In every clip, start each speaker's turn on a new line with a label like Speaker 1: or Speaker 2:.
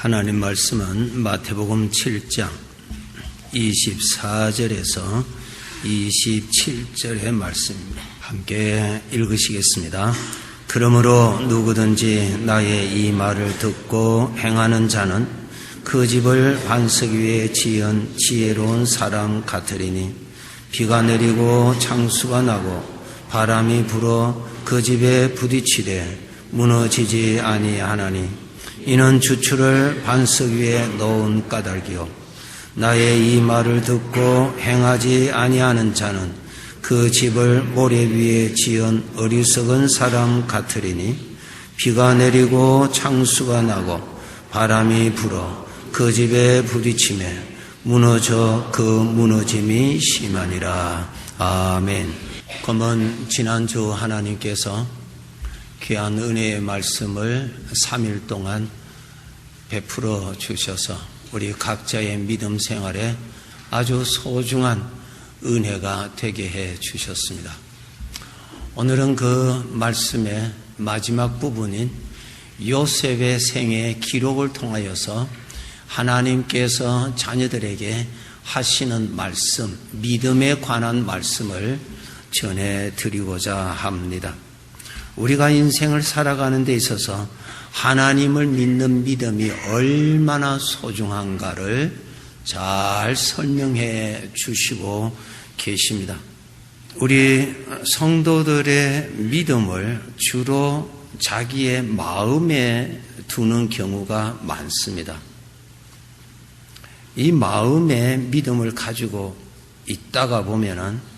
Speaker 1: 하나님 말씀은 마태복음 7장 24절에서 27절의 말씀입니다. 함께 읽으시겠습니다. 그러므로 누구든지 나의 이 말을 듣고 행하는 자는 그 집을 반석 위에 지은 지혜로운 사람 같으리니 비가 내리고 창수가 나고 바람이 불어 그 집에 부딪히되 무너지지 아니하나니 이는 주추를 반석 위에 놓은 까닭이요 나의 이 말을 듣고 행하지 아니하는 자는 그 집을 모래 위에 지은 어리석은 사람 같으리니 비가 내리고 창수가 나고 바람이 불어 그 집에 부딪히매 무너져 그 무너짐이 심하니라. 아멘. 그러면 지난주 하나님께서 귀한 은혜의 말씀을 3일 동안 베풀어 주셔서 우리 각자의 믿음 생활에 아주 소중한 은혜가 되게 해 주셨습니다. 오늘은 그 말씀의 마지막 부분인 요셉의 생애 기록을 통하여서 하나님께서 자녀들에게 하시는 말씀, 믿음에 관한 말씀을 전해드리고자 합니다. 우리가 인생을 살아가는 데 있어서 하나님을 믿는 믿음이 얼마나 소중한가를 잘 설명해 주시고 계십니다. 우리 성도들의 믿음을 주로 자기의 마음에 두는 경우가 많습니다. 이 마음의 믿음을 가지고 있다가 보면은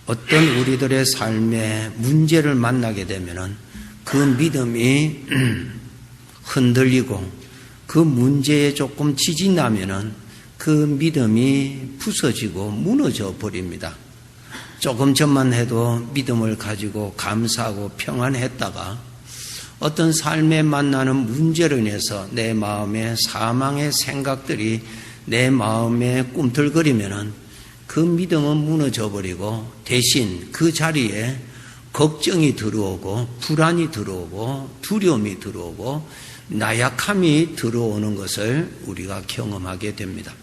Speaker 1: 어떤 우리들의 삶에 문제를 만나게 되면은 그 믿음이 흔들리고 그 문제에 조금 지진이 나면은 그 믿음이 부서지고 무너져 버립니다. 조금 전만 해도 믿음을 가지고 감사하고 평안했다가 어떤 삶에 만나는 문제로 인해서 내 마음에 사망의 생각들이 내 마음에 꿈틀거리면은 그 믿음은 무너져 버리고 대신 그 자리에 걱정이 들어오고 불안이 들어오고 두려움이 들어오고 나약함이 들어오는 것을 우리가 경험하게 됩니다.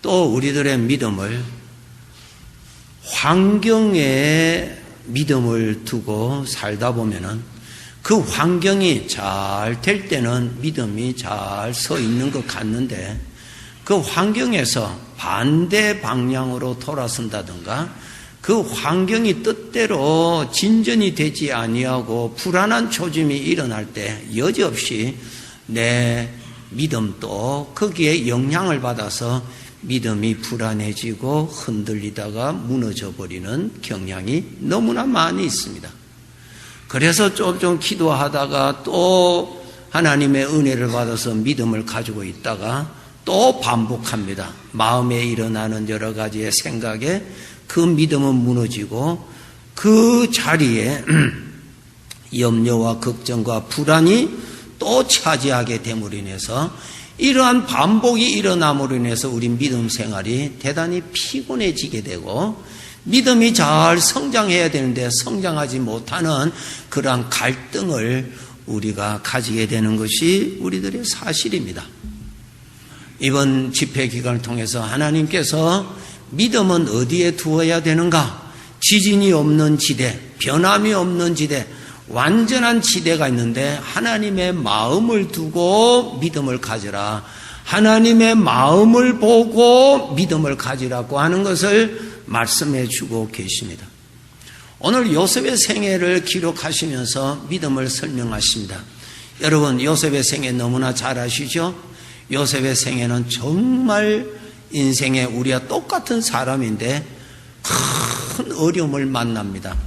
Speaker 1: 또 우리들의 믿음을 환경에 믿음을 두고 살다 보면은 그 환경이 잘 될 때는 믿음이 잘 서 있는 것 같는데 그 환경에서 반대 방향으로 돌아선다든가 그 환경이 뜻대로 진전이 되지 아니하고 불안한 초짐이 일어날 때 여지없이 내 믿음도 거기에 영향을 받아서 믿음이 불안해지고 흔들리다가 무너져 버리는 경향이 너무나 많이 있습니다. 그래서 좀 기도하다가 또 하나님의 은혜를 받아서 믿음을 가지고 있다가 또 반복합니다. 마음에 일어나는 여러 가지의 생각에 그 믿음은 무너지고 그 자리에 염려와 걱정과 불안이 또 차지하게 됨으로 인해서 이러한 반복이 일어남으로 인해서 우리 믿음 생활이 대단히 피곤해지게 되고 믿음이 잘 성장해야 되는데 성장하지 못하는 그러한 갈등을 우리가 가지게 되는 것이 우리들의 사실입니다. 이번 집회 기간을 통해서 하나님께서 믿음은 어디에 두어야 되는가? 지진이 없는 지대, 변함이 없는 지대, 완전한 지대가 있는데 하나님의 마음을 두고 믿음을 가지라. 하나님의 마음을 보고 믿음을 가지라고 하는 것을 말씀해 주고 계십니다. 오늘 요셉의 생애를 기록하시면서 믿음을 설명하십니다. 여러분 요셉의 생애 너무나 잘 아시죠? 요셉의 생애는 정말 인생에 우리와 똑같은 사람인데 큰 어려움을 만납니다.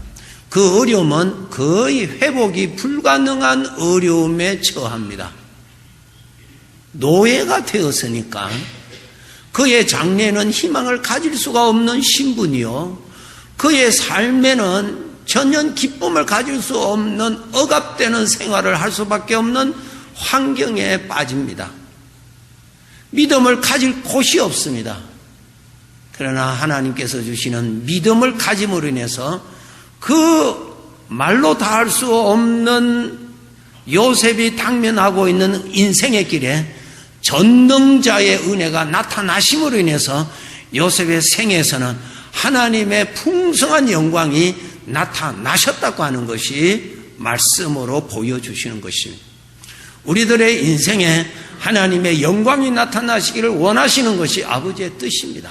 Speaker 1: 그 어려움은 거의 회복이 불가능한 어려움에 처합니다. 노예가 되었으니까 그의 장래는 희망을 가질 수가 없는 신분이요. 그의 삶에는 전혀 기쁨을 가질 수 없는 억압되는 생활을 할 수밖에 없는 환경에 빠집니다. 믿음을 가질 곳이 없습니다. 그러나 하나님께서 주시는 믿음을 가짐으로 인해서 그 말로 다 할 수 없는 요셉이 당면하고 있는 인생의 길에 전능자의 은혜가 나타나심으로 인해서 요셉의 생애에서는 하나님의 풍성한 영광이 나타나셨다고 하는 것이 말씀으로 보여주시는 것입니다. 우리들의 인생에 하나님의 영광이 나타나시기를 원하시는 것이 아버지의 뜻입니다.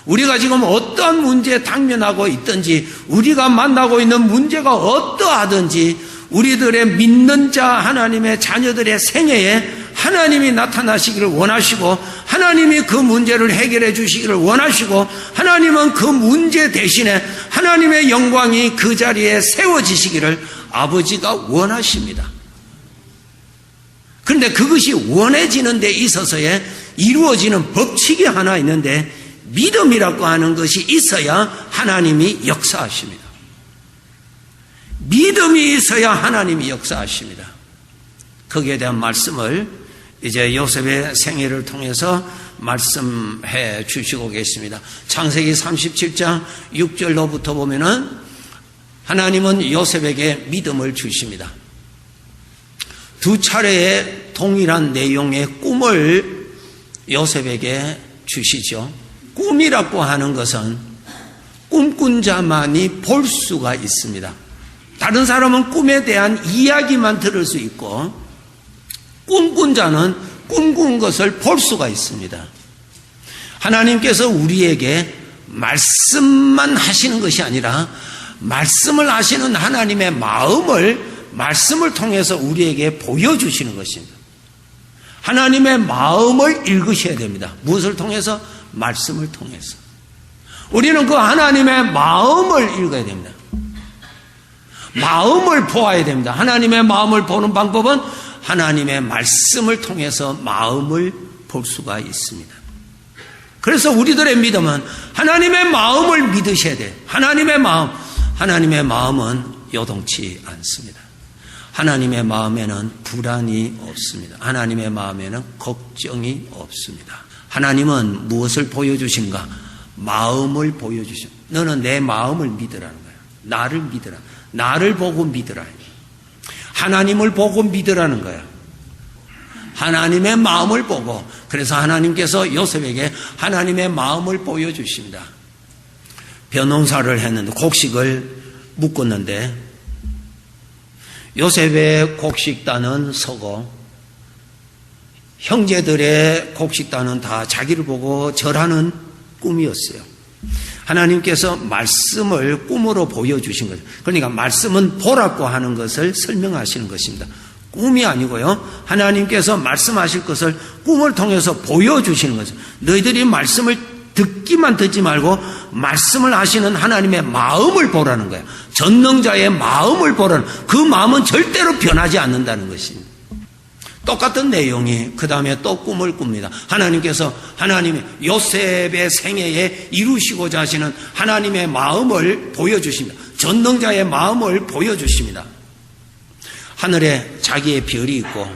Speaker 1: 우리가 지금 어떠한 문제에 당면하고 있든지, 우리가 만나고 있는 문제가 어떠하든지, 우리들의 믿는 자 하나님의 자녀들의 생애에 하나님이 나타나시기를 원하시고, 하나님이 그 문제를 해결해 주시기를 원하시고, 하나님은 그 문제 대신에 하나님의 영광이 그 자리에 세워지시기를 아버지가 원하십니다. 그런데 그것이 원해지는 데 있어서의 이루어지는 법칙이 하나 있는데, 믿음이라고 하는 것이 있어야 하나님이 역사하십니다. 믿음이 있어야 하나님이 역사하십니다. 거기에 대한 말씀을 이제 요셉의 생애를 통해서 말씀해 주시고 계십니다. 창세기 37장 6절로부터 보면은 하나님은 요셉에게 믿음을 주십니다. 두 차례의 동일한 내용의 꿈을 요셉에게 주시죠. 꿈이라고 하는 것은 꿈꾼 자만이 볼 수가 있습니다. 다른 사람은 꿈에 대한 이야기만 들을 수 있고, 꿈꾼 자는 꿈꾼 것을 볼 수가 있습니다. 하나님께서 우리에게 말씀만 하시는 것이 아니라 말씀을 하시는 하나님의 마음을 말씀을 통해서 우리에게 보여주시는 것입니다. 하나님의 마음을 읽으셔야 됩니다. 무엇을 통해서? 말씀을 통해서. 우리는 그 하나님의 마음을 읽어야 됩니다. 마음을 보아야 됩니다. 하나님의 마음을 보는 방법은 하나님의 말씀을 통해서 마음을 볼 수가 있습니다. 그래서 우리들의 믿음은 하나님의 마음을 믿으셔야 돼요. 하나님의 마음은 요동치 않습니다. 하나님의 마음에는 불안이 없습니다. 하나님의 마음에는 걱정이 없습니다. 하나님은 무엇을 보여주신가? 마음을 보여주십니다. 너는 내 마음을 믿으라는 거예요. 나를 믿으라. 나를 보고 믿으라. 하나님을 보고 믿으라는 거예요. 하나님의 마음을 보고. 그래서 하나님께서 요셉에게 하나님의 마음을 보여주십니다. 벼농사를 했는데 곡식을 묶었는데 요셉의 곡식단은 서고 형제들의 곡식단은 다 자기를 보고 절하는 꿈이었어요. 하나님께서 말씀을 꿈으로 보여주신 거죠. 그러니까 말씀은 보라고 하는 것을 설명하시는 것입니다. 꿈이 아니고요. 하나님께서 말씀하실 것을 꿈을 통해서 보여주시는 거죠. 너희들이 말씀을 듣기만 듣지 말고 말씀을 하시는 하나님의 마음을 보라는 거예요. 전능자의 마음을 보라는, 그 마음은 절대로 변하지 않는다는 것입니다. 똑같은 내용이 그 다음에 또 꿈을 꿉니다. 하나님이 요셉의 생애에 이루시고자 하시는 하나님의 마음을 보여주십니다. 전능자의 마음을 보여주십니다. 하늘에 자기의 별이 있고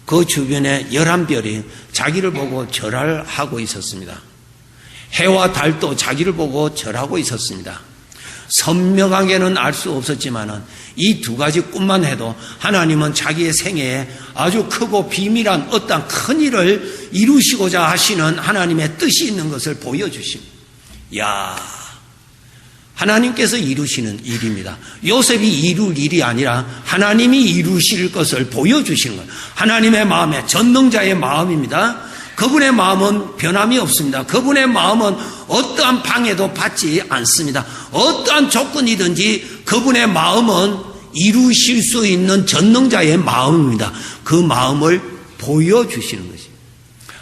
Speaker 1: 그 주변에 11별이 자기를 보고 절을 하고 있었습니다. 해와 달도 자기를 보고 절하고 있었습니다. 선명하게는 알 수 없었지만은 이 두 가지 꿈만 해도 하나님은 자기의 생애에 아주 크고 비밀한 어떤 큰 일을 이루시고자 하시는 하나님의 뜻이 있는 것을 보여주십니다. 하나님께서 이루시는 일입니다. 요셉이 이룰 일이 아니라 하나님이 이루실 것을 보여주시는 거예요. 하나님의 마음에, 전능자의 마음입니다. 그분의 마음은 변함이 없습니다. 그분의 마음은 어떠한 방해도 받지 않습니다. 어떠한 조건이든지 그분의 마음은 이루실 수 있는 전능자의 마음입니다. 그 마음을 보여주시는 것입니다.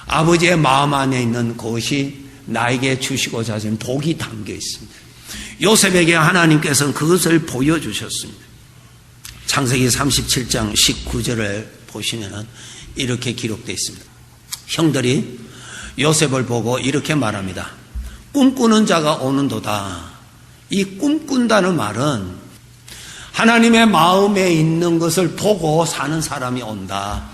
Speaker 1: 아버지의 마음 안에 있는 것이 나에게 주시고자 하신 복이 담겨 있습니다. 요셉에게 하나님께서는 그것을 보여주셨습니다. 창세기 37장 19절을 보시면 이렇게 기록되어 있습니다. 형들이 요셉을 보고 이렇게 말합니다. 꿈꾸는 자가 오는도다. 이 꿈꾼다는 말은 하나님의 마음에 있는 것을 보고 사는 사람이 온다.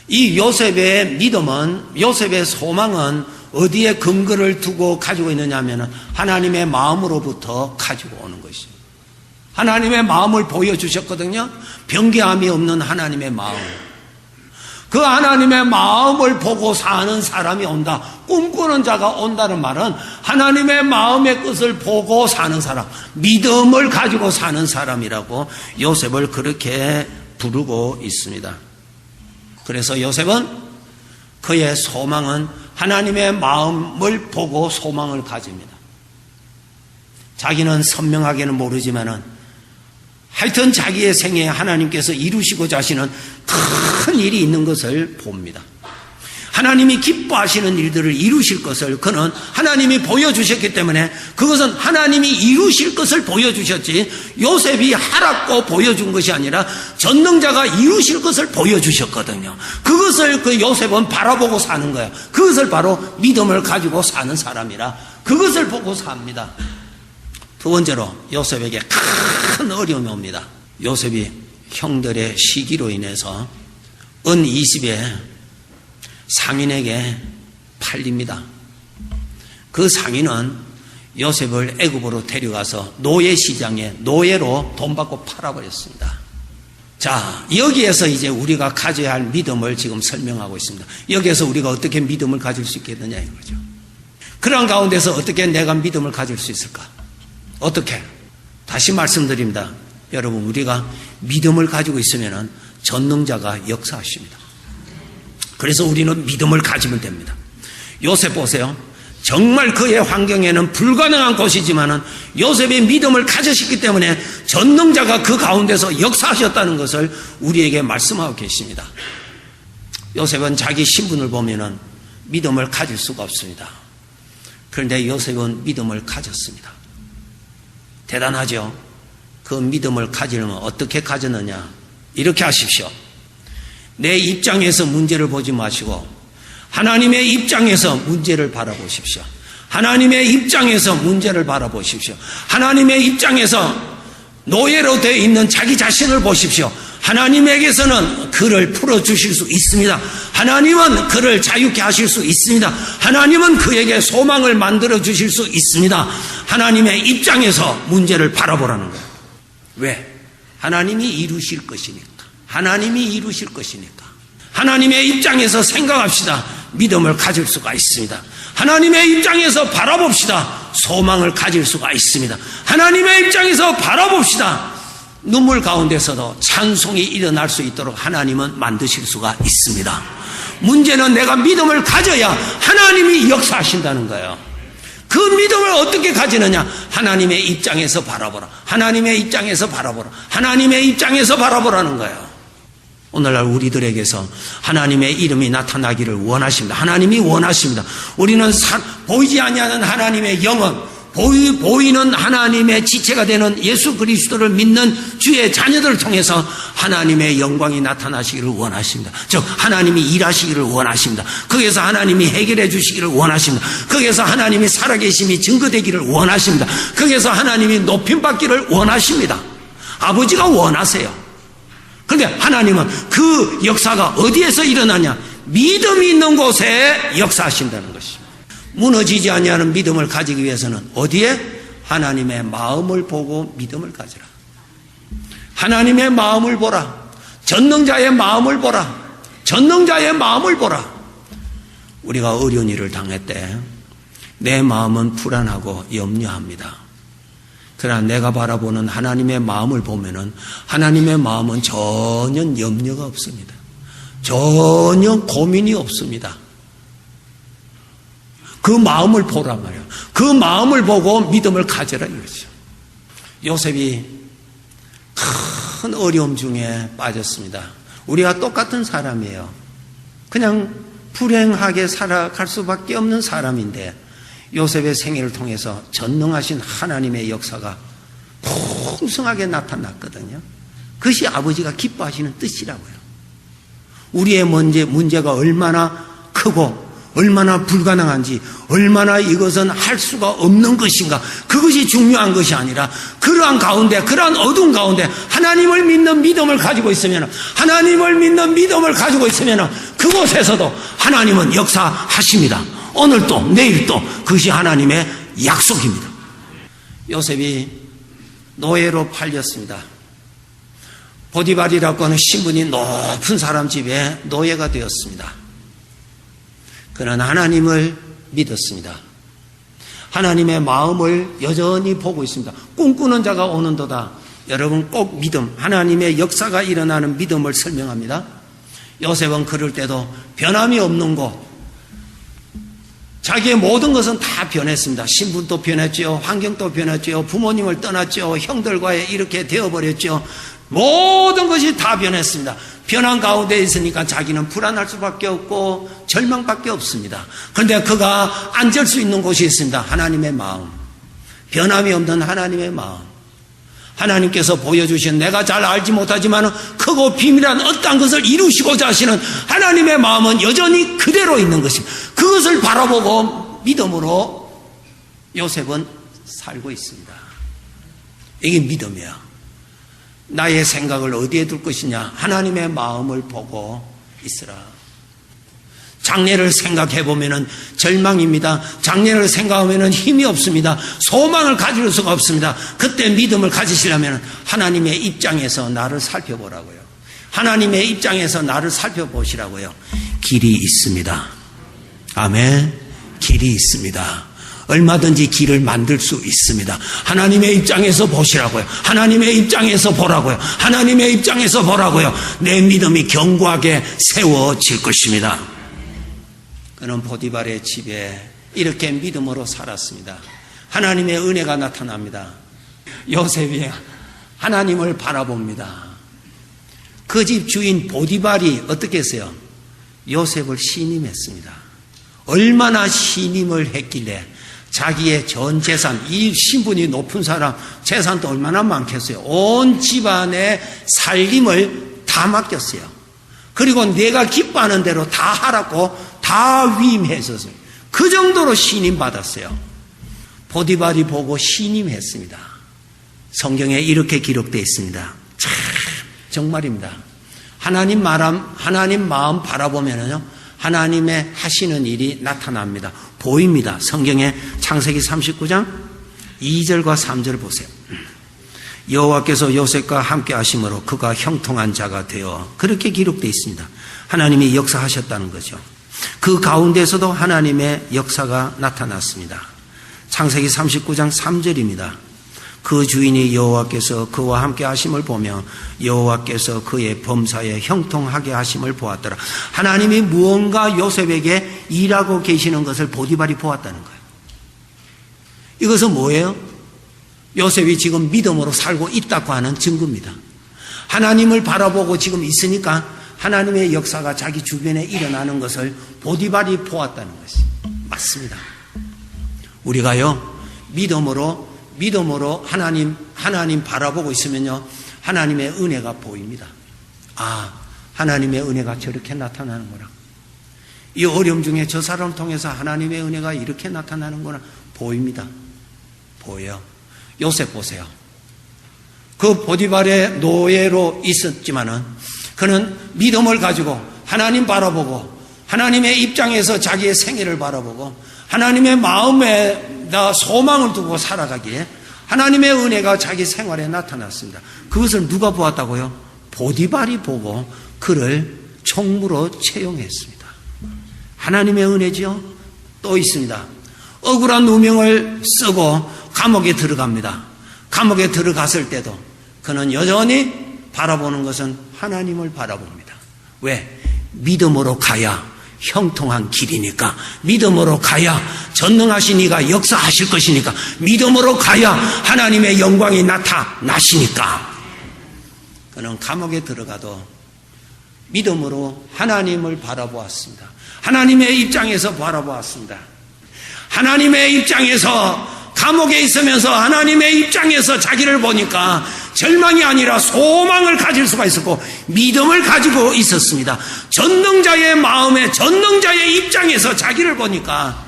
Speaker 1: 이 요셉의 믿음은, 요셉의 소망은 어디에 근거를 두고 가지고 있느냐 하면 하나님의 마음으로부터 가지고 오는 것입니다. 하나님의 마음을 보여주셨거든요. 변개함이 없는 하나님의 마음. 그 하나님의 마음을 보고 사는 사람이 온다. 꿈꾸는 자가 온다는 말은 하나님의 마음의 뜻을 보고 사는 사람, 믿음을 가지고 사는 사람이라고 요셉을 그렇게 부르고 있습니다. 그래서 요셉은 그의 소망은 하나님의 마음을 보고 소망을 가집니다. 자기는 선명하게는 모르지만은 하여튼 자기의 생애에 하나님께서 이루시고자 하시는 큰 일이 있는 것을 봅니다. 하나님이 기뻐하시는 일들을 이루실 것을 그는 하나님이 보여주셨기 때문에 그것은 하나님이 이루실 것을 보여주셨지 요셉이 하라고 보여준 것이 아니라 전능자가 이루실 것을 보여주셨거든요. 그것을 그 요셉은 바라보고 사는 거예요. 그것을 바로 믿음을 가지고 사는 사람이라 그것을 보고 삽니다. 두 번째로 요셉에게 큰 어려움이 옵니다. 요셉이 형들의 시기로 인해서 은 20에 상인에게 팔립니다. 그 상인은 요셉을 애굽으로 데려가서 노예 시장에 노예로 돈 받고 팔아버렸습니다. 자, 여기에서 이제 우리가 가져야 할 믿음을 지금 설명하고 있습니다. 여기에서 우리가 어떻게 믿음을 가질 수 있겠느냐 이거죠. 그런 가운데서 어떻게 내가 믿음을 가질 수 있을까? 어떻게? 다시 말씀드립니다. 여러분, 우리가 믿음을 가지고 있으면 전능자가 역사하십니다. 그래서 우리는 믿음을 가지면 됩니다. 요셉 보세요. 정말 그의 환경에는 불가능한 것이지만은 요셉이 믿음을 가지셨기 때문에 전능자가 그 가운데서 역사하셨다는 것을 우리에게 말씀하고 계십니다. 요셉은 자기 신분을 보면은 믿음을 가질 수가 없습니다. 그런데 요셉은 믿음을 가졌습니다. 대단하죠? 그 믿음을 가지려면 어떻게 가졌느냐? 이렇게 하십시오. 내 입장에서 문제를 보지 마시고 하나님의 입장에서 문제를 바라보십시오. 하나님의 입장에서 문제를 바라보십시오. 하나님의 입장에서 노예로 되어 있는 자기 자신을 보십시오. 하나님에게서는 그를 풀어주실 수 있습니다. 하나님은 그를 자유케 하실 수 있습니다. 하나님은 그에게 소망을 만들어 주실 수 있습니다. 하나님의 입장에서 문제를 바라보라는 거예요. 왜? 하나님이 이루실 것이니까. 하나님이 이루실 것이니까. 하나님의 입장에서 생각합시다. 믿음을 가질 수가 있습니다. 하나님의 입장에서 바라봅시다. 소망을 가질 수가 있습니다. 하나님의 입장에서 바라봅시다. 눈물 가운데서도 찬송이 일어날 수 있도록 하나님은 만드실 수가 있습니다. 문제는 내가 믿음을 가져야 하나님이 역사하신다는 거예요. 그 믿음을 어떻게 가지느냐? 하나님의 입장에서 바라보라. 하나님의 입장에서 바라보라. 하나님의 입장에서 바라보라는 거예요. 오늘날 우리들에게서 하나님의 이름이 나타나기를 원하십니다. 하나님이 원하십니다. 우리는 보이지 아니하는 하나님의 영혼, 보이는 하나님의 지체가 되는 예수 그리스도를 믿는 주의 자녀들을 통해서 하나님의 영광이 나타나시기를 원하십니다. 즉 하나님이 일하시기를 원하십니다. 거기에서 하나님이 해결해 주시기를 원하십니다. 거기에서 하나님이 살아계심이 증거되기를 원하십니다. 거기에서 하나님이 높임받기를 원하십니다. 아버지가 원하세요. 그런데 하나님은 그 역사가 어디에서 일어나냐? 믿음이 있는 곳에 역사하신다는 것입니다. 무너지지 아니하는 믿음을 가지기 위해서는 어디에? 하나님의 마음을 보고 믿음을 가지라. 하나님의 마음을 보라. 전능자의 마음을 보라. 전능자의 마음을 보라. 우리가 어려운 일을 당할 때 내 마음은 불안하고 염려합니다. 그러나 내가 바라보는 하나님의 마음을 보면은 하나님의 마음은 전혀 염려가 없습니다. 전혀 고민이 없습니다. 그 마음을 보란 말이에요. 그 마음을 보고 믿음을 가져라 이거죠. 요셉이 큰 어려움 중에 빠졌습니다. 우리가 똑같은 사람이에요. 그냥 불행하게 살아갈 수밖에 없는 사람인데 요셉의 생애를 통해서 전능하신 하나님의 역사가 풍성하게 나타났거든요. 그것이 아버지가 기뻐하시는 뜻이라고요. 우리의 문제가 얼마나 크고 얼마나 불가능한지, 얼마나 이것은 할 수가 없는 것인가, 그것이 중요한 것이 아니라 그러한 가운데, 그러한 어두운 가운데 하나님을 믿는 믿음을 가지고 있으면, 하나님을 믿는 믿음을 가지고 있으면 그곳에서도 하나님은 역사하십니다. 오늘 또 내일 또 그것이 하나님의 약속입니다. 요셉이 노예로 팔렸습니다. 보디발이라고 하는 신분이 높은 사람 집에 노예가 되었습니다. 그는 하나님을 믿었습니다. 하나님의 마음을 여전히 보고 있습니다. 꿈꾸는 자가 오는도다. 여러분 꼭 믿음, 하나님의 역사가 일어나는 믿음을 설명합니다. 요셉은 그럴 때도 변함이 없는 곳, 자기의 모든 것은 다 변했습니다. 신분도 변했죠. 환경도 변했죠. 부모님을 떠났죠. 형들과의 이렇게 되어버렸죠. 모든 것이 다 변했습니다. 변한 가운데 있으니까 자기는 불안할 수밖에 없고 절망밖에 없습니다. 그런데 그가 앉을 수 있는 곳이 있습니다. 하나님의 마음, 변함이 없는 하나님의 마음. 하나님께서 보여주신 내가 잘 알지 못하지만 크고 비밀한 어떤 것을 이루시고자 하시는 하나님의 마음은 여전히 그대로 있는 것입니다. 그것을 바라보고 믿음으로 요셉은 살고 있습니다. 이게 믿음이야. 나의 생각을 어디에 둘 것이냐? 하나님의 마음을 보고 있으라. 장래를 생각해 보면은 절망입니다. 장래를 생각하면은 힘이 없습니다. 소망을 가질 수가 없습니다. 그때 믿음을 가지시려면 하나님의 입장에서 나를 살펴보라고요. 하나님의 입장에서 나를 살펴보시라고요. 길이 있습니다. 아멘. 길이 있습니다. 얼마든지 길을 만들 수 있습니다. 하나님의 입장에서 보시라고요. 하나님의 입장에서 보라고요. 하나님의 입장에서 보라고요. 내 믿음이 견고하게 세워질 것입니다. 그는 보디발의 집에 이렇게 믿음으로 살았습니다. 하나님의 은혜가 나타납니다. 요셉이 하나님을 바라봅니다. 그 집 주인 보디발이 어떻게 했어요? 요셉을 신임했습니다. 얼마나 신임을 했길래 자기의 전 재산, 이 신분이 높은 사람 재산도 얼마나 많겠어요. 온 집안의 살림을 다 맡겼어요. 그리고 내가 기뻐하는 대로 다 하라고 다 위임했었어요. 그 정도로 신임받았어요. 보디발이 보고 신임했습니다. 성경에 이렇게 기록되어 있습니다. 참 정말입니다. 하나님 마음 바라보면요, 하나님의 하시는 일이 나타납니다. 보입니다. 성경에 창세기 39장 2절과 3절을 보세요. 여호와께서 요셉과 함께 하심으로 그가 형통한 자가 되어, 그렇게 기록되어 있습니다. 하나님이 역사하셨다는 거죠. 그 가운데서도 하나님의 역사가 나타났습니다. 창세기 39장 3절입니다. 그 주인이 여호와께서 그와 함께 하심을 보며 여호와께서 그의 범사에 형통하게 하심을 보았더라. 하나님이 무언가 요셉에게 일하고 계시는 것을 보디발이 보았다는 거예요. 이것은 뭐예요? 요셉이 지금 믿음으로 살고 있다고 하는 증거입니다. 하나님을 바라보고 지금 있으니까 하나님의 역사가 자기 주변에 일어나는 것을 보디발이 보았다는 것이 맞습니다. 우리가요, 믿음으로 하나님 바라보고 있으면요, 하나님의 은혜가 보입니다. 아, 하나님의 은혜가 저렇게 나타나는구나. 이 어려움 중에 저 사람을 통해서 하나님의 은혜가 이렇게 나타나는구나. 보입니다. 보여요. 요셉 보세요. 그 보디발의 노예로 있었지만은 그는 믿음을 가지고 하나님 바라보고 하나님의 입장에서 자기의 생애를 바라보고 하나님의 마음에다 소망을 두고 살아가기에 하나님의 은혜가 자기 생활에 나타났습니다. 그것을 누가 보았다고요? 보디발이 보고 그를 총무로 채용했습니다. 하나님의 은혜지요? 또 있습니다. 억울한 누명을 쓰고 감옥에 들어갑니다. 감옥에 들어갔을 때도 그는 여전히 바라보는 것은 하나님을 바라봅니다. 왜? 믿음으로 가야 형통한 길이니까, 믿음으로 가야 전능하신 이가 역사하실 것이니까, 믿음으로 가야 하나님의 영광이 나타나시니까. 그는 감옥에 들어가도 믿음으로 하나님을 바라보았습니다. 하나님의 입장에서 바라보았습니다. 하나님의 입장에서 감옥에 있으면서 하나님의 입장에서 자기를 보니까 절망이 아니라 소망을 가질 수가 있었고 믿음을 가지고 있었습니다. 전능자의 마음에 전능자의 입장에서 자기를 보니까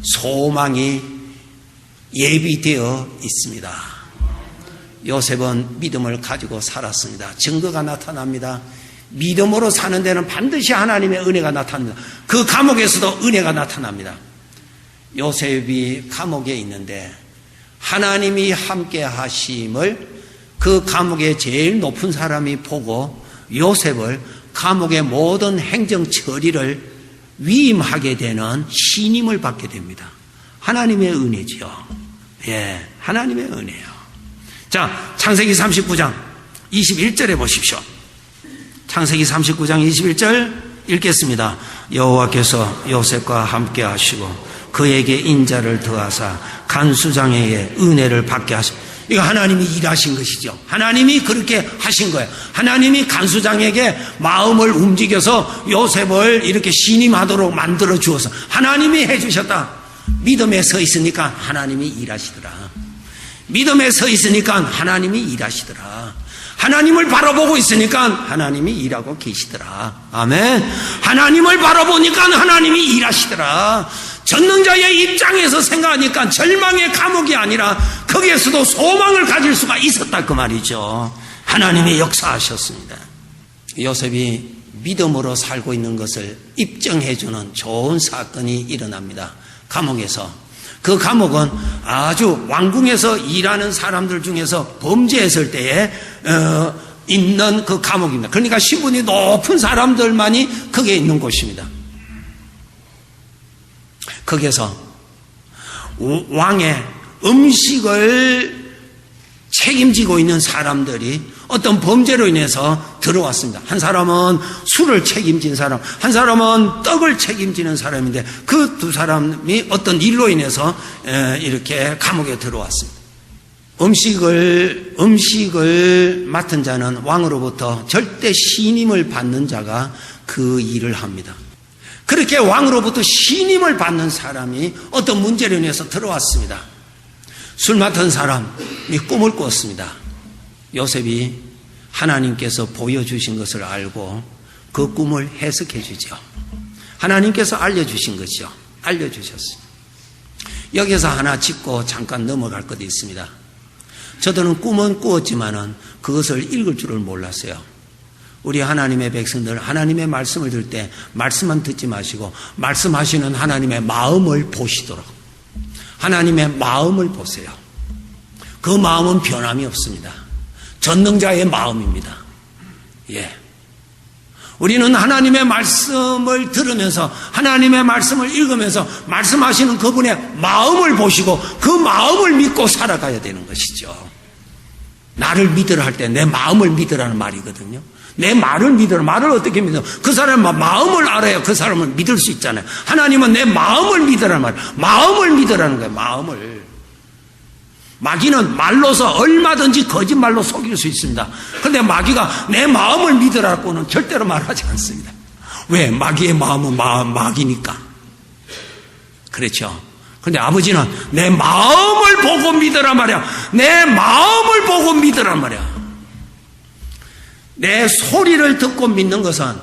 Speaker 1: 소망이 예비되어 있습니다. 요셉은 믿음을 가지고 살았습니다. 증거가 나타납니다. 믿음으로 사는 데는 반드시 하나님의 은혜가 나타납니다. 그 감옥에서도 은혜가 나타납니다. 요셉이 감옥에 있는데 하나님이 함께 하심을 그 감옥의 제일 높은 사람이 보고 요셉을 감옥의 모든 행정 처리를 위임하게 되는 신임을 받게 됩니다. 하나님의 은혜죠. 예, 하나님의 은혜요. 자, 창세기 39장 21절에 보십시오. 창세기 39장 21절 읽겠습니다. 여호와께서 요셉과 함께 하시고 그에게 인자를 더하사 간수장에게 은혜를 받게 하시고, 이거 하나님이 일하신 것이죠. 하나님이 그렇게 하신 거예요. 하나님이 간수장에게 마음을 움직여서 요셉을 이렇게 신임하도록 만들어 주어서 하나님이 해주셨다. 믿음에 서 있으니까 하나님이 일하시더라. 믿음에 서 있으니까 하나님이 일하시더라. 하나님을 바라보고 있으니까 하나님이 일하고 계시더라. 아멘. 하나님을 바라보니까 하나님이 일하시더라. 전능자의 입장에서 생각하니까 절망의 감옥이 아니라 거기에서도 소망을 가질 수가 있었다 그 말이죠. 하나님이 역사하셨습니다. 요셉이 믿음으로 살고 있는 것을 입증해주는 좋은 사건이 일어납니다. 감옥에서. 그 감옥은 아주 왕궁에서 일하는 사람들 중에서 범죄했을 때에 있는 그 감옥입니다. 그러니까 신분이 높은 사람들만이 거기에 있는 곳입니다. 거기에서 왕의 음식을 책임지고 있는 사람들이 어떤 범죄로 인해서 들어왔습니다. 한 사람은 술을 책임진 사람, 한 사람은 떡을 책임지는 사람인데 그 두 사람이 어떤 일로 인해서 이렇게 감옥에 들어왔습니다. 음식을 맡은 자는 왕으로부터 절대 신임을 받는 자가 그 일을 합니다. 그렇게 왕으로부터 신임을 받는 사람이 어떤 문제로 인해서 들어왔습니다. 술 맡은 사람이 꿈을 꿨습니다. 요셉이 하나님께서 보여주신 것을 알고 그 꿈을 해석해 주죠. 하나님께서 알려주신 것이죠. 알려주셨어요. 여기서 하나 짚고 잠깐 넘어갈 것도 있습니다. 저들은 꿈은 꾸었지만은 그것을 읽을 줄을 몰랐어요. 우리 하나님의 백성들, 하나님의 말씀을 들을 때 말씀만 듣지 마시고 말씀하시는 하나님의 마음을 보시도록, 하나님의 마음을 보세요. 그 마음은 변함이 없습니다. 전능자의 마음입니다. 예. 우리는 하나님의 말씀을 들으면서, 하나님의 말씀을 읽으면서 말씀하시는 그분의 마음을 보시고 그 마음을 믿고 살아가야 되는 것이죠. 나를 믿으라 할 때 내 마음을 믿으라는 말이거든요. 내 말을 믿으라. 말을 어떻게 믿어? 그 사람의 마음을 알아야 그 사람을 믿을 수 있잖아요. 하나님은 내 마음을 믿으라는 말, 마음을 믿으라는 거예요. 마음을. 마귀는 말로서 얼마든지 거짓말로 속일 수 있습니다. 그런데 마귀가 내 마음을 믿으라고는 절대로 말하지 않습니다. 왜? 마귀의 마음은 마귀니까. 그렇죠. 그런데 아버지는 내 마음을 보고 믿으라 말이야. 내 마음을 보고 믿으라 말이야. 내 소리를 듣고 믿는 것은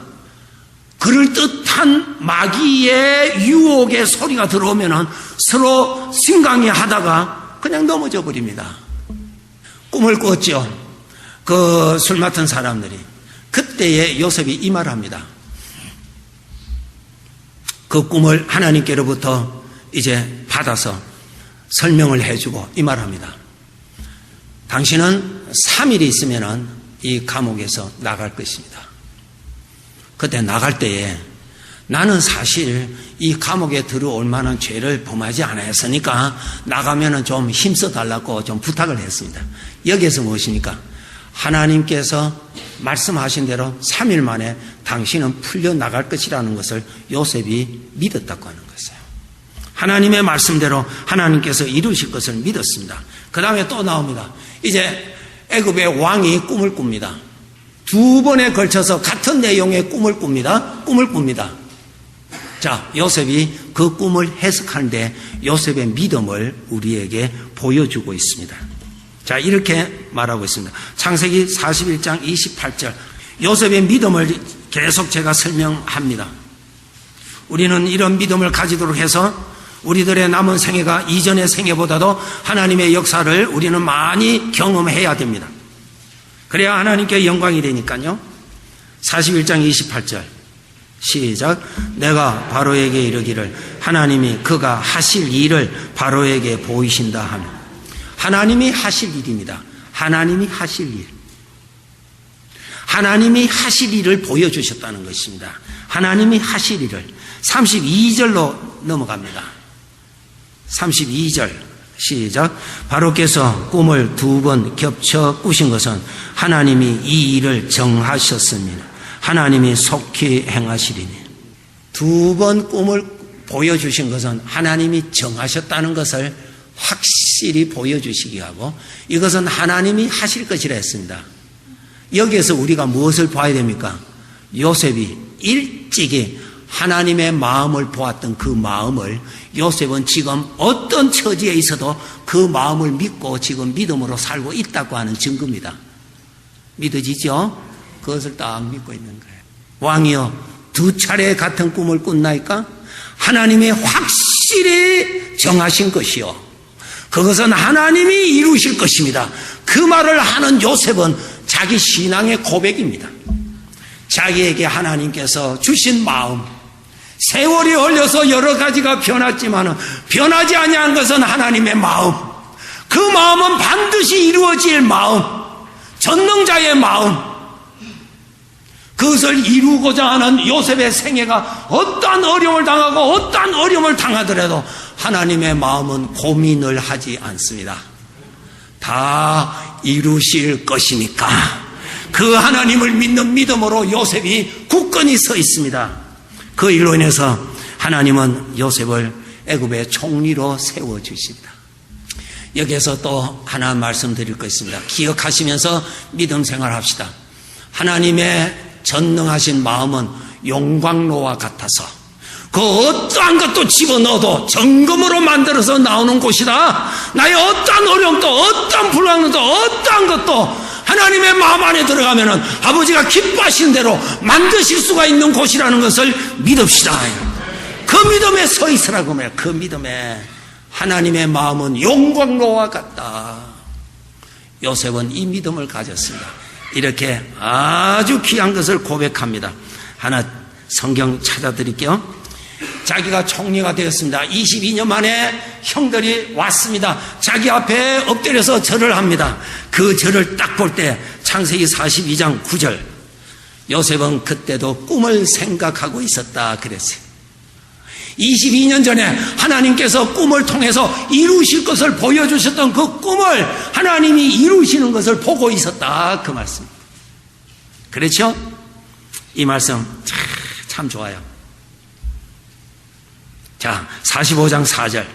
Speaker 1: 그럴듯한 마귀의 유혹의 소리가 들어오면 서로 승강이 하다가 그냥 넘어져 버립니다. 꿈을 꿨죠. 그 술 맡은 사람들이. 그때에 요셉이 이 말을 합니다. 그 꿈을 하나님께로부터 이제 받아서 설명을 해주고 이 말을 합니다. 당신은 3일이 있으면은 이 감옥에서 나갈 것입니다. 그때 나갈 때에 나는 사실 이 감옥에 들어올 만한 죄를 범하지 않았으니까 나가면은 좀 힘써 달라고 좀 부탁을 했습니다. 여기에서 무엇입니까? 하나님께서 말씀하신 대로 3일 만에 당신은 풀려나갈 것이라는 것을 요셉이 믿었다고 하는 것이에요. 하나님의 말씀대로 하나님께서 이루실 것을 믿었습니다. 그 다음에 또 나옵니다. 이제 애굽의 왕이 꿈을 꿉니다. 2번에 걸쳐서 같은 내용의 꿈을 꿉니다. 자, 요셉이 그 꿈을 해석하는데 요셉의 믿음을 우리에게 보여주고 있습니다. 자, 이렇게 말하고 있습니다. 창세기 41장 28절. 요셉의 믿음을 계속 제가 설명합니다. 우리는 이런 믿음을 가지도록 해서 우리들의 남은 생애가 이전의 생애보다도 하나님의 역사를 우리는 많이 경험해야 됩니다. 그래야 하나님께 영광이 되니까요. 41장 28절 시작. 내가 바로에게 이르기를 하나님이 그가 하실 일을 바로에게 보이신다 하며. 하나님이 하실 일입니다. 하나님이 하실 일. 하나님이 하실 일을 보여주셨다는 것입니다. 하나님이 하실 일을. 32절로 넘어갑니다. 32절 시작. 바로께서 꿈을 2번 겹쳐 꾸신 것은 하나님이 이 일을 정하셨습니다. 하나님이 속히 행하시리니. 2번 꿈을 보여주신 것은 하나님이 정하셨다는 것을 확실히 보여주시기 하고, 이것은 하나님이 하실 것이라 했습니다. 여기에서 우리가 무엇을 봐야 됩니까? 요셉이 일찍이 하나님의 마음을 보았던 그 마음을 요셉은 지금 어떤 처지에 있어도 그 마음을 믿고 지금 믿음으로 살고 있다고 하는 증거입니다. 믿어지죠? 그것을 딱 믿고 있는 거예요. 왕이여, 2차례 같은 꿈을 꾼나이까? 하나님이 확실히 정하신 것이요, 그것은 하나님이 이루실 것입니다. 그 말을 하는 요셉은 자기 신앙의 고백입니다. 자기에게 하나님께서 주신 마음, 세월이 흘려서 여러 가지가 변했지만 변하지 아니한 것은 하나님의 마음, 그 마음은 반드시 이루어질 마음, 전능자의 마음, 그것을 이루고자 하는 요셉의 생애가 어떠한 어려움을 당하고 어떠한 어려움을 당하더라도 하나님의 마음은 고민을 하지 않습니다. 다 이루실 것이니까 그 하나님을 믿는 믿음으로 요셉이 굳건히 서 있습니다. 그 일로 인해서 하나님은 요셉을 애굽의 총리로 세워주십니다. 여기에서 또 하나 말씀드릴 것 있습니다. 기억하시면서 믿음 생활합시다. 하나님의 전능하신 마음은 용광로와 같아서 그 어떠한 것도 집어넣어도 정금으로 만들어서 나오는 곳이다. 나의 어떠한 어려움도 어떠한 불안도 어떠한 것도 하나님의 마음 안에 들어가면은 아버지가 기뻐하신 대로 만드실 수가 있는 곳이라는 것을 믿읍시다. 그 믿음에 서 있으라고 말해요. 그 믿음에. 하나님의 마음은 용광로와 같다. 요셉은 이 믿음을 가졌습니다. 이렇게 아주 귀한 것을 고백합니다. 하나 성경 찾아드릴게요. 자기가 총리가 되었습니다. 22년 만에 형들이 왔습니다. 자기 앞에 엎드려서 절을 합니다. 그 절을 딱 볼 때 창세기 42장 9절, 요셉은 그때도 꿈을 생각하고 있었다 그랬어요. 22년 전에 하나님께서 꿈을 통해서 이루실 것을 보여주셨던 그 꿈을 하나님이 이루시는 것을 보고 있었다, 그 말씀입니다. 그렇죠? 이 말씀 참 좋아요. 자, 45장 4절.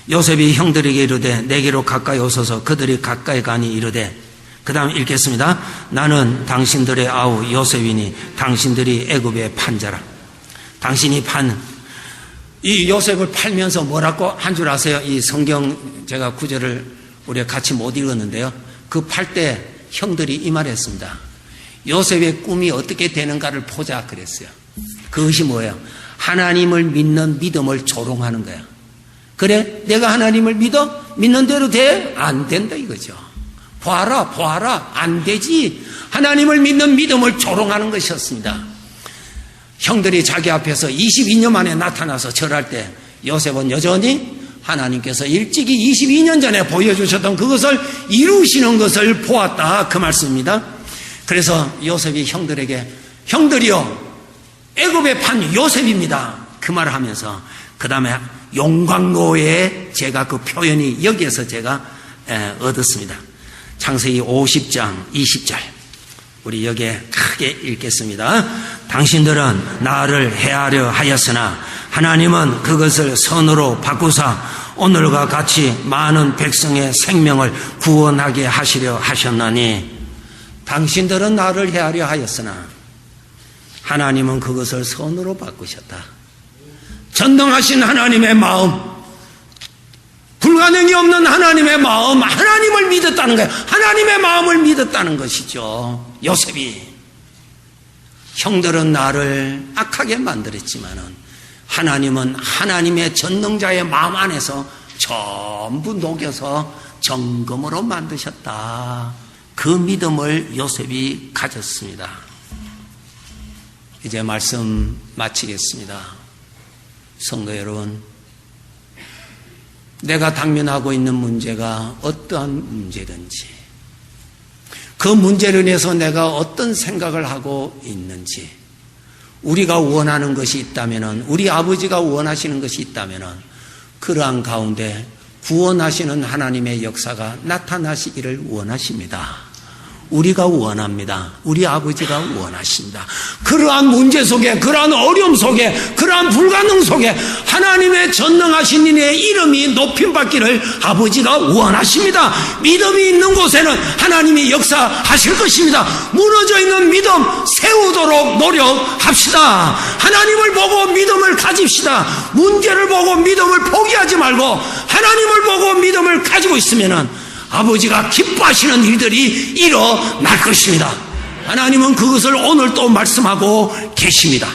Speaker 1: 요셉이 형들에게 이르되 내게로 가까이 오소서. 그들이 가까이 가니 이르되, 그 다음 읽겠습니다. 나는 당신들의 아우 요셉이니 당신들이 애굽의 판자라. 당신이 이 요셉을 팔면서 뭐라고 한 줄 아세요? 이 성경 제가 구절을 우리가 같이 못 읽었는데요. 그 팔 때 형들이 이 말 했습니다. 요셉의 꿈이 어떻게 되는가를 보자 그랬어요. 그것이 뭐예요? 하나님을 믿는 믿음을 조롱하는 거야. 그래? 내가 하나님을 믿어? 믿는 대로 돼? 안 된다 이거죠. 보아라. 안 되지. 하나님을 믿는 믿음을 조롱하는 것이었습니다. 형들이 자기 앞에서 22년 만에 나타나서 절할 때 요셉은 여전히 하나님께서 일찍이 22년 전에 보여주셨던 그것을 이루시는 것을 보았다, 그 말씀입니다. 그래서 요셉이 형들에게, 형들이요 애굽의 판 요셉입니다, 그 말을 하면서 그 다음에 용광로에 제가 그 표현이 여기에서 제가 얻었습니다. 창세기 50장 20절 우리 여기에 크게 읽겠습니다. 당신들은 나를 해하려 하였으나 하나님은 그것을 선으로 바꾸사 오늘과 같이 많은 백성의 생명을 구원하게 하시려 하셨나니. 당신들은 나를 해하려 하였으나 하나님은 그것을 선으로 바꾸셨다. 전능하신 하나님의 마음, 불가능이 없는 하나님의 마음, 하나님을 믿었다는 거예요. 하나님의 마음을 믿었다는 것이죠. 요셉이. 형들은 나를 악하게 만들었지만은 하나님은 하나님의 전능자의 마음 안에서 전부 녹여서 정금으로 만드셨다. 그 믿음을 요셉이 가졌습니다. 이제 말씀 마치겠습니다. 성도 여러분, 내가 당면하고 있는 문제가 어떠한 문제든지 그 문제를 인해서 내가 어떤 생각을 하고 있는지, 우리가 원하는 것이 있다면은, 우리 아버지가 원하시는 것이 있다면은 그러한 가운데 구원하시는 하나님의 역사가 나타나시기를 원하십니다. 우리가 원합니다. 우리 아버지가 원하신다. 그러한 문제 속에, 그러한 어려움 속에, 그러한 불가능 속에 하나님의 전능하신 이의 이름이 높임받기를 아버지가 원하십니다. 믿음이 있는 곳에는 하나님이 역사하실 것입니다. 무너져 있는 믿음 세우도록 노력합시다. 하나님을 보고 믿음을 가집시다. 문제를 보고 믿음을 포기하지 말고 하나님을 보고 믿음을 가지고 있으면은 아버지가 기뻐하시는 일들이 일어날 것입니다. 하나님은 그것을 오늘 또 말씀하고 계십니다.